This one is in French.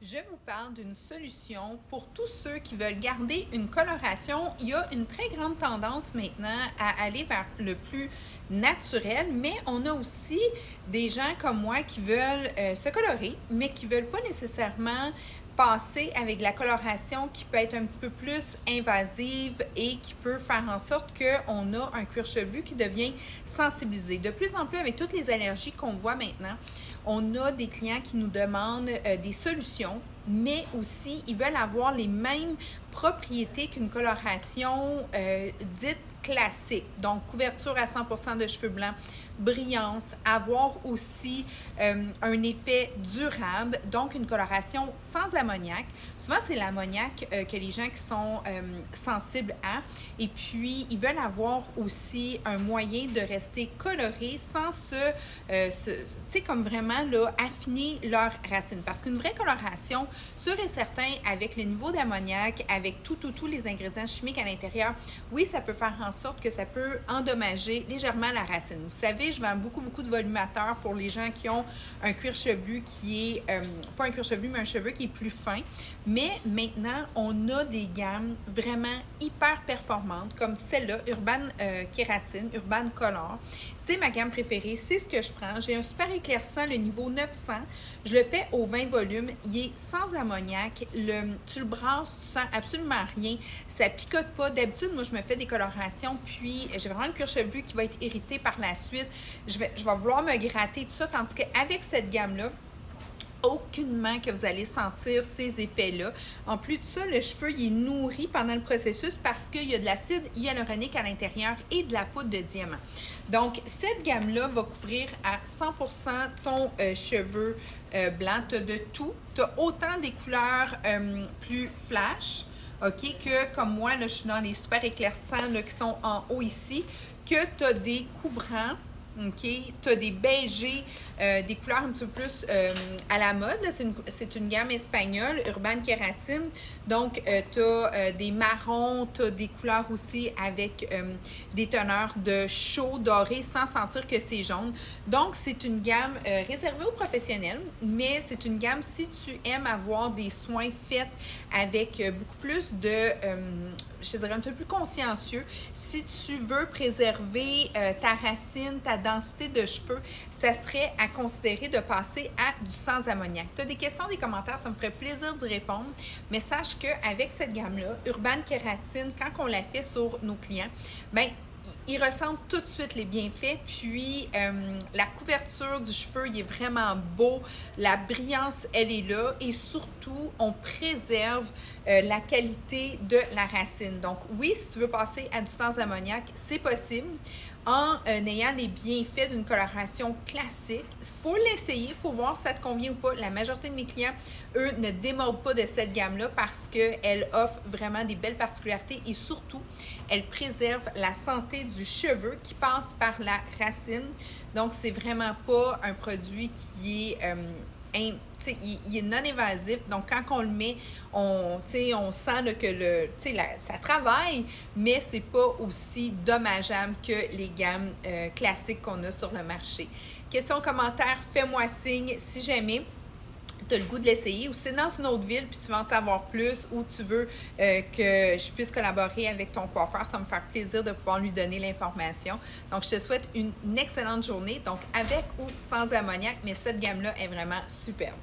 Je vous parle d'une solution pour tous ceux qui veulent garder une coloration. Il y a une très grande tendance maintenant à aller vers le plus naturel, mais on a aussi des gens comme moi qui veulent se colorer, mais qui ne veulent pas nécessairement passer avec la coloration qui peut être un petit peu plus invasive et qui peut faire en sorte qu'on a un cuir chevelu qui devient sensibilisé. De plus en plus, avec toutes les allergies qu'on voit maintenant, on a des clients qui nous demandent des solutions, mais aussi ils veulent avoir les mêmes propriétés qu'une coloration dite classique. Donc, couverture à 100% de cheveux blancs, brillance, avoir aussi un effet durable, donc une coloration sans ammoniac. Souvent, c'est l'ammoniac que les gens qui sont sensibles à, et puis ils veulent avoir aussi un moyen de rester colorés sans tu sais, comme vraiment là, affiner leurs racines. Parce qu'une vraie coloration, sûr et certain, avec le niveau d'ammoniac, avec tous les ingrédients chimiques à l'intérieur, oui, ça peut faire en sorte que ça peut endommager légèrement la racine. Vous savez, je vends beaucoup de volumateurs pour les gens qui ont un cuir chevelu qui est, pas un cuir chevelu, mais un cheveu qui est plus fin. Mais maintenant, on a des gammes vraiment hyper performantes, comme celle-là, Urban Kératine, Urban Color. C'est ma gamme préférée, c'est ce que je prends. J'ai un super éclaircissant, le niveau 900. Je le fais au 20 volumes. Il est sans ammoniac. Tu le brasses, tu sens absolument rien. Ça picote pas. D'habitude, moi, je me fais des colorations, puis j'ai vraiment le cuir chevelu qui va être irrité par la suite. Je vais vouloir me gratter, tout ça, tandis qu'avec cette gamme-là, aucunement que vous allez sentir ces effets-là. En plus de ça, le cheveu il est nourri pendant le processus parce qu'il y a de l'acide hyaluronique à l'intérieur et de la poudre de diamant. Donc, cette gamme-là va couvrir à 100% ton cheveu blanc. Tu as de tout. Tu as autant des couleurs plus flash, OK, que comme moi, là, je suis dans les super éclaircissants là, qui sont en haut ici, que tu as des couvrants. OK, tu as des beigés, des couleurs un petit peu plus à la mode. C'est une gamme espagnole, Urban Kératine. Donc, tu as des marrons, tu as des couleurs aussi avec des teneurs de chaud doré sans sentir que c'est jaune. Donc, c'est une gamme réservée aux professionnels, mais c'est une gamme si tu aimes avoir des soins faits avec beaucoup plus de, je dirais un peu plus consciencieux. Si tu veux préserver ta racine, ta densité de cheveux, ça serait à considérer de passer à du sans ammoniac. Tu as des questions, des commentaires, ça me ferait plaisir d'y répondre, mais sache qu'avec cette gamme-là, Urban Kératine, quand on la fait sur nos clients, bien, ils ressentent tout de suite les bienfaits, puis la couverture du cheveu, il est vraiment beau, la brillance, elle est là, et surtout, on préserve la qualité de la racine. Donc oui, si tu veux passer à du sans ammoniac, c'est possible en ayant les bienfaits d'une coloration classique. Il faut l'essayer, il faut voir si ça te convient ou pas. La majorité de mes clients, eux, ne démordent pas de cette gamme-là parce qu'elle offre vraiment des belles particularités et surtout, elle préserve la santé du cheveu qui passe par la racine. Donc, c'est vraiment pas un produit qui est il est non-évasif, donc quand on le met, on sent là, que ça travaille, mais c'est pas aussi dommageable que les gammes classiques qu'on a sur le marché. Question, commentaire, fais-moi signe si jamais tu as le goût de l'essayer, ou si tu es dans une autre ville puis tu veux en savoir plus, ou tu veux que je puisse collaborer avec ton coiffeur, ça va me faire plaisir de pouvoir lui donner l'information. Donc, je te souhaite une excellente journée, donc avec ou sans ammoniac, mais cette gamme-là est vraiment superbe.